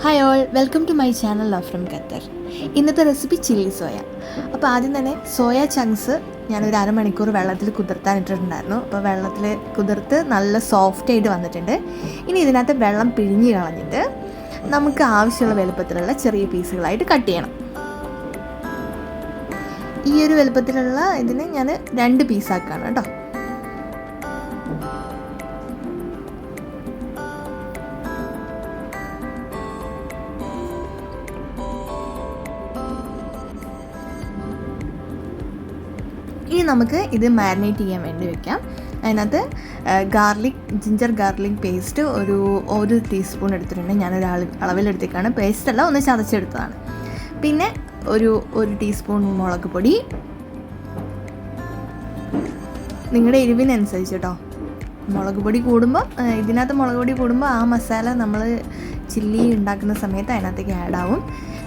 Hi all, welcome to my channel love from Qatar. ഇന്നത്തെ recipe chilli soya. അപ്പോൾ ആദ്യം തന്നെ സോയ ചങ്ക്സ് ഞാനൊരു അരമണിക്കൂർ വെള്ളത്തിൽ കുതിർത്താനിട്ടിട്ടുണ്ടായിരുന്നു. അപ്പോൾ വെള്ളത്തിൽ കുതിർത്ത് നല്ല സോഫ്റ്റായിട്ട് വന്നിട്ടുണ്ട്. ഇനി ഇതിനകത്ത് വെള്ളം പിഴിഞ്ഞ് കളഞ്ഞിട്ട് നമുക്ക് ആവശ്യമുള്ള വലുപ്പത്തിലുള്ള ചെറിയ പീസുകളായിട്ട് കട്ട് ചെയ്യണം. ഈ ഒരു വലുപ്പത്തിലുള്ള ഇതിന് ഞാൻ 2 പീസാക്കാണ് കേട്ടോ. ഇനി നമുക്ക് ഇത് മാരിനേറ്റ് ചെയ്യാൻ വേണ്ടി വെക്കാം. അതിനകത്ത് ജിഞ്ചർ ഗാർലിക് പേസ്റ്റ് ഒരു ടീസ്പൂൺ എടുത്തിട്ടുണ്ട്. ഞാനൊരു അളവിലെടുത്തേക്കാണ്, പേസ്റ്റല്ല, ഒന്ന് ചതച്ചെടുത്തതാണ്. പിന്നെ ഒരു ടീസ്പൂൺ മുളക് പൊടി, നിങ്ങളുടെ എരിവിനനുസരിച്ച് കേട്ടോ. ഇതിനകത്ത് മുളക് പൊടി കൂടുമ്പോൾ ആ മസാല നമ്മൾ ചില്ലി ഉണ്ടാക്കുന്ന സമയത്ത് അതിനകത്തേക്ക് ആഡ് ആവും.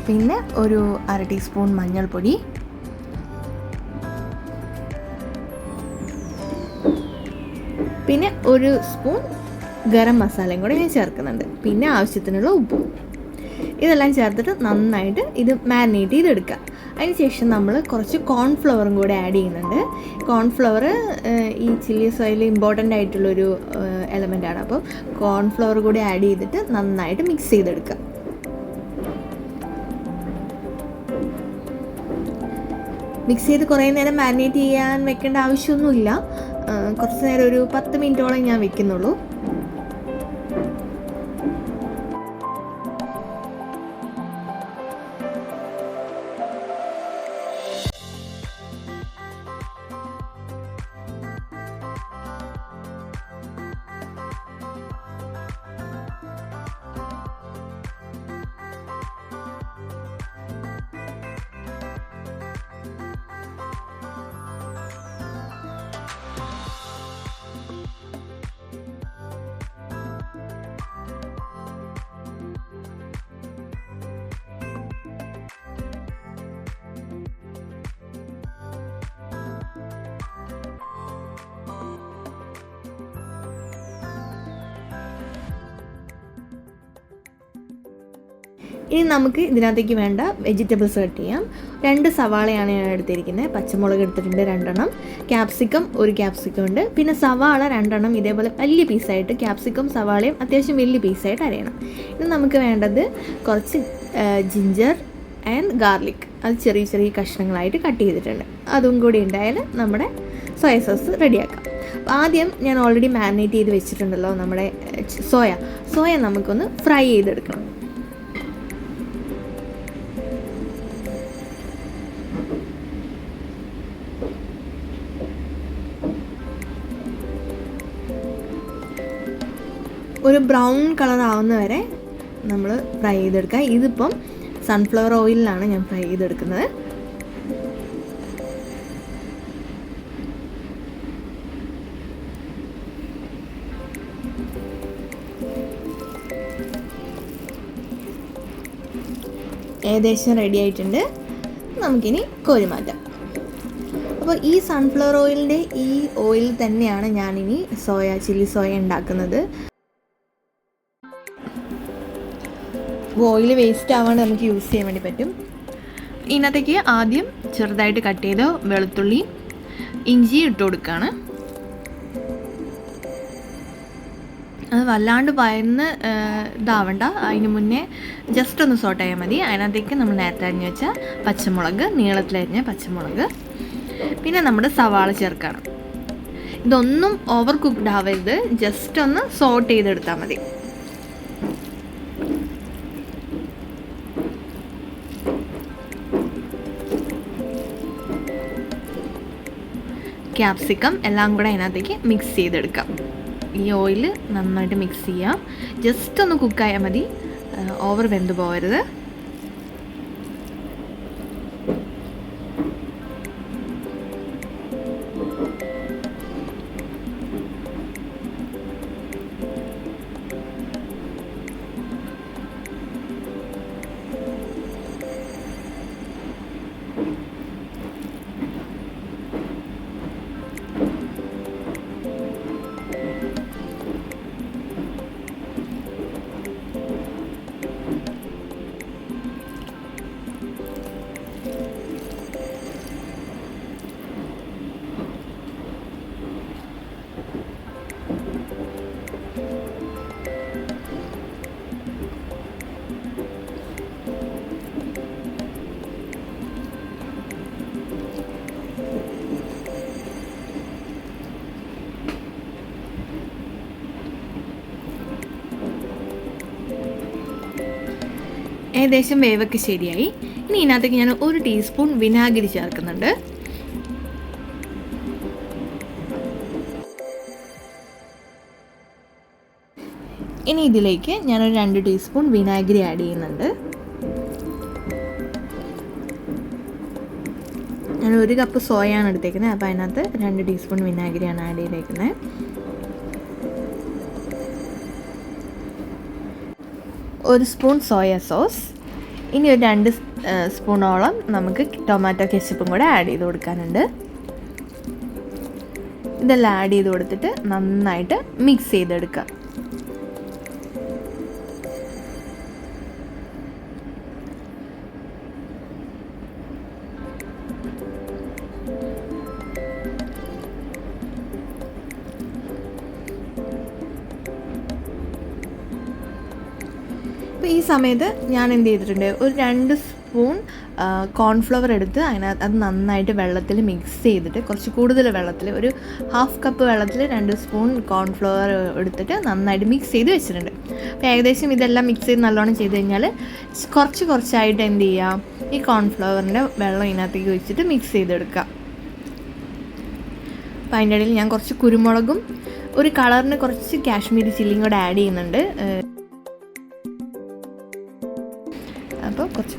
പിന്നെ ഒരു 1/2 ടീസ്പൂൺ മഞ്ഞൾപ്പൊടി, പിന്നെ 1 സ്പൂൺ ഗരം മസാലയും കൂടെ ഞാൻ ചേർക്കുന്നുണ്ട്. പിന്നെ ആവശ്യത്തിനുള്ള ഉപ്പും. ഇതെല്ലാം ചേർത്തിട്ട് നന്നായിട്ട് ഇത് മാരിനേറ്റ് ചെയ്തെടുക്കുക. അതിനുശേഷം നമ്മൾ കുറച്ച് കോൺഫ്ലവറും കൂടെ ആഡ് ചെയ്യുന്നുണ്ട്. കോൺഫ്ലവർ ഈ ചില്ലി സോയിൽ ഇമ്പോർട്ടൻ്റ് ആയിട്ടുള്ളൊരു എലമെൻ്റാണ്. അപ്പോൾ കോൺഫ്ലവർ കൂടി ആഡ് ചെയ്തിട്ട് നന്നായിട്ട് മിക്സ് ചെയ്തെടുക്കുക. മിക്സ് ചെയ്ത് കുറേ നേരം മാരിനേറ്റ് ചെയ്യാൻ വെക്കേണ്ട ആവശ്യമൊന്നുമില്ല. കുറച്ച് നേരം, ഒരു 10 മിനിറ്റോളം ഞാൻ വെക്കുന്നുള്ളൂ. ഇനി നമുക്ക് ഇതിനകത്തേക്ക് വേണ്ട വെജിറ്റബിൾസ് കട്ട് ചെയ്യാം. 2 സവാളയാണ് ഞാൻ എടുത്തിരിക്കുന്നത്. പച്ചമുളക് എടുത്തിട്ടുണ്ട് 2 എണ്ണം, ക്യാപ്സിക്കം 1 ക്യാപ്സിക്കം ഉണ്ട്. പിന്നെ സവാള 2 എണ്ണം ഇതേപോലെ വലിയ പീസായിട്ട്, ക്യാപ്സിക്കം സവാളയും അത്യാവശ്യം വലിയ പീസായിട്ട് അരിയണം. ഇനി നമുക്ക് വേണ്ടത് കുറച്ച് ജിഞ്ചർ ആൻഡ് ഗാർലിക്, അത് ചെറിയ ചെറിയ കഷ്ണങ്ങളായിട്ട് കട്ട് ചെയ്തിട്ടുണ്ട്. അതും കൂടി ഉണ്ടായാൽ നമ്മുടെ സോയ സോസ് റെഡിയാക്കാം. ആദ്യം ഞാൻ ഓൾറെഡി മാരിനേറ്റ് ചെയ്ത് വെച്ചിട്ടുണ്ടല്ലോ നമ്മുടെ സോയ നമുക്കൊന്ന് ഫ്രൈ ചെയ്തെടുക്കണം. ഒരു ബ്രൗൺ കളർ ആവുന്ന വരെ നമ്മൾ ഫ്രൈ ചെയ്തെടുക്കുക. ഇതിപ്പം സൺഫ്ലവർ ഓയിലിലാണ് ഞാൻ ഫ്രൈ ചെയ്തെടുക്കുന്നത്. ഏകദേശം റെഡി ആയിട്ടുണ്ട്. നമുക്കിനി കോരി മാറ്റാം. അപ്പോൾ ഈ സൺഫ്ലവർ ഓയിലിൻ്റെ ഈ ഓയിൽ തന്നെയാണ് ഞാനിനി ചില്ലി സോയ ഉണ്ടാക്കുന്നത്. ഓയിൽ വേസ്റ്റ് ആവാണ്ട് നമുക്ക് യൂസ് ചെയ്യാൻ വേണ്ടി പറ്റും. ഇതിനകത്തേക്ക് ആദ്യം ചെറുതായിട്ട് കട്ട് ചെയ്ത് വെളുത്തുള്ളി, ഇഞ്ചി ഇട്ട് കൊടുക്കുകയാണ്. അത് വല്ലാണ്ട് വയന്ന് ഇതാവണ്ട, അതിന് മുന്നേ ജസ്റ്റ് ഒന്ന് സോട്ട് ചെയ്യാൻ മതി. അതിനകത്തേക്ക് നമ്മൾ നേരത്തെ അരിഞ്ഞ് വെച്ച പച്ചമുളക്, നീളത്തിലരിഞ്ഞ പച്ചമുളക്, പിന്നെ നമ്മുടെ സവാള ചേർക്കണം. ഇതൊന്നും ഓവർ കുക്ക്ഡ് ആവരുത്, ജസ്റ്റ് ഒന്ന് സോട്ട് ചെയ്തെടുത്താൽ മതി. ക്യാപ്സിക്കം എല്ലാം കൂടെ അതിനകത്തേക്ക് മിക്സ് ചെയ്തെടുക്കാം. ഈ ഓയിൽ നന്നായിട്ട് മിക്സ് ചെയ്യാം. ജസ്റ്റ് ഒന്ന് കുക്കായാൽ മതി, ഓവർ വെന്ത് പോകരുത്. ഏകദേശം വേവൊക്കെ ശരിയായി. ഇനി ഇതിനകത്തേക്ക് ഞാൻ 1 ടീസ്പൂൺ വിനാഗിരി ചേർക്കുന്നുണ്ട്. ഇനി ഇതിലേക്ക് ഞാനൊരു 2 ടീസ്പൂൺ വിനാഗിരി ആഡ് ചെയ്യുന്നുണ്ട്. ഞാൻ 1 കപ്പ് സോയാണ് എടുത്തേക്കുന്നത്, അപ്പോൾ അതിനകത്ത് 2 ടീസ്പൂൺ വിനാഗിരിയാണ് ആഡ് ചെയ്തേക്കുന്നത്. 1 സ്പൂൺ സോയ സോസ്. ഇനി ഒരു 2 സ്പൂണോളം നമുക്ക് ടൊമാറ്റോ കെച്ചപ്പും കൂടെ ആഡ് ചെയ്ത് കൊടുക്കാനുണ്ട്. ഇതെല്ലാം ആഡ് ചെയ്ത് കൊടുത്തിട്ട് നന്നായിട്ട് മിക്സ് ചെയ്തെടുക്കുക. അപ്പോൾ ഈ സമയത്ത് ഞാൻ എന്ത് ചെയ്തിട്ടുണ്ട്, ഒരു 2 സ്പൂൺ കോൺഫ്ലവർ എടുത്ത് അതിനകത്ത് അത് നന്നായിട്ട് വെള്ളത്തിൽ മിക്സ് ചെയ്തിട്ട്, കുറച്ച് കൂടുതൽ വെള്ളത്തിൽ, ഒരു 1/2 കപ്പ് വെള്ളത്തിൽ 2 സ്പൂൺ കോൺഫ്ലവർ എടുത്തിട്ട് നന്നായിട്ട് മിക്സ് ചെയ്ത് വെച്ചിട്ടുണ്ട്. അപ്പോൾ ഏകദേശം ഇതെല്ലാം മിക്സ് ചെയ്ത് നല്ലോണം ചെയ്ത് കഴിഞ്ഞാൽ കുറച്ചായിട്ട് എന്ത് ചെയ്യാം, ഈ കോൺഫ്ലവറിൻ്റെ വെള്ളം ഇതിനകത്തേക്ക് വെച്ചിട്ട് മിക്സ് ചെയ്തെടുക്കുക. അപ്പോൾ അതിൻ്റെ ഇടയിൽ ഞാൻ കുറച്ച് കുരുമുളകും ഒരു കളറിന് കുറച്ച് കാശ്മീരി ചില്ലിയും കൂടെ ആഡ് ചെയ്യുന്നുണ്ട്. അപ്പോൾ കുറച്ച്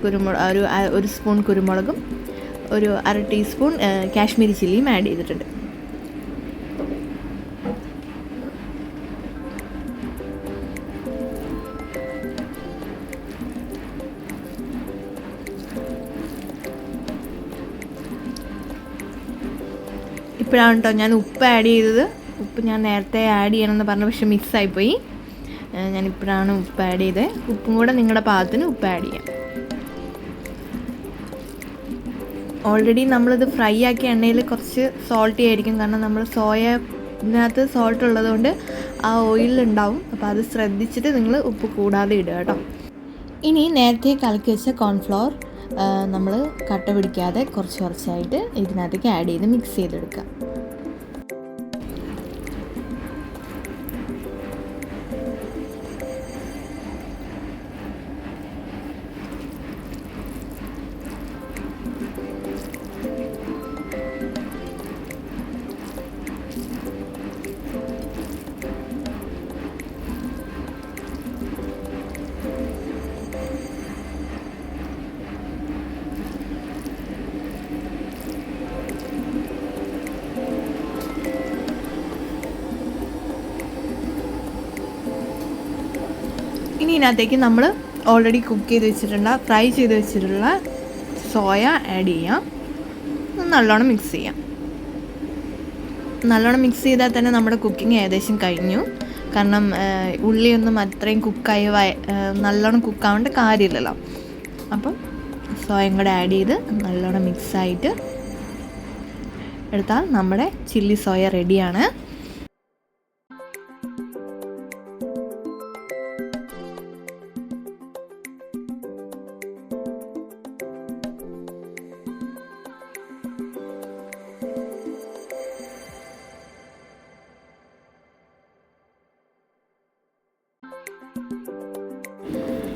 ഒരു സ്പൂൺ കുരുമുളകും ഒരു 1/2 ടീസ്പൂൺ കാശ്മീരി ചില്ലിയും ആഡ് ചെയ്തിട്ടുണ്ട്. ഇപ്പോഴാണ് കേട്ടോ ഞാൻ ഉപ്പ് ആഡ് ചെയ്തത്. ഉപ്പ് ഞാൻ നേരത്തെ ആഡ് ചെയ്യണമെന്ന് പറഞ്ഞു, പക്ഷെ മിക്സായിപ്പോയി. ഞാനിപ്പോഴാണ് ഉപ്പ് ആഡ് ചെയ്തത്. ഉപ്പും കൂടെ നിങ്ങളുടെ പാകത്തിന് ഉപ്പ് ആഡ് ചെയ്യാം. ഓൾറെഡി നമ്മളിത് ഫ്രൈ ആക്കിയ എണ്ണയിൽ കുറച്ച് സോൾട്ടി ആയിരിക്കും, കാരണം നമ്മൾ സോയനകത്ത് സോൾട്ട് ഉള്ളതുകൊണ്ട് ആ ഓയിലുണ്ടാവും. അപ്പോൾ അത് ശ്രദ്ധിച്ചിട്ട് നിങ്ങൾ ഉപ്പ് കൂടാതെ ഇടുക കേട്ടോ. ഇനി നേരത്തെ കലക്കി വെച്ച കോൺഫ്ലവർ നമ്മൾ കട്ട പിടിക്കാതെ കുറച്ചായിട്ട് ഇതിനകത്തേക്ക് ആഡ് ചെയ്ത് മിക്സ് ചെയ്തെടുക്കുക. ഇനി ഇതിനകത്തേക്ക് നമ്മൾ ഓൾറെഡി കുക്ക് ചെയ്ത് വെച്ചിട്ടുള്ള ഫ്രൈ ചെയ്ത് വെച്ചിട്ടുള്ള സോയ ആഡ് ചെയ്യാം. നല്ലോണം മിക്സ് ചെയ്യാം. നല്ലോണം മിക്സ് ചെയ്താൽ തന്നെ നമ്മുടെ കുക്കിംഗ് ഏകദേശം കഴിഞ്ഞു. കാരണം ഉള്ളിയൊന്നും അത്രയും കുക്കായി നല്ലോണം കുക്കാവേണ്ട കാര്യമില്ലല്ലോ. അപ്പം സോയയും കൂടെ ആഡ് ചെയ്ത് നല്ലോണം മിക്സായിട്ട് എടുത്താൽ നമ്മുടെ ചില്ലി സോയ റെഡിയാണ്.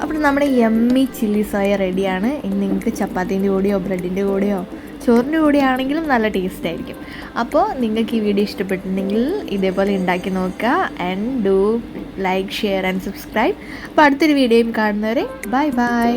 അപ്പോൾ നമ്മുടെ യമ്മി ചില്ലി സോയ റെഡിയാണ്. ഇനി നിങ്ങൾക്ക് ചപ്പാത്തീൻ്റെ കൂടെയോ ബ്രെഡിൻ്റെ കൂടെയോ ചോറിൻ്റെ കൂടെ ആണെങ്കിലും നല്ല ടേസ്റ്റ് ആയിരിക്കും. അപ്പോൾ നിങ്ങൾക്ക് ഈ വീഡിയോ ഇഷ്ടപ്പെട്ടിട്ടുണ്ടെങ്കിൽ ഇതേപോലെ ഉണ്ടാക്കി നോക്കുക. And do like, share and subscribe. അപ്പോൾ അടുത്തൊരു വീഡിയോയും കാണുന്നവരെ ബൈ ബൈ.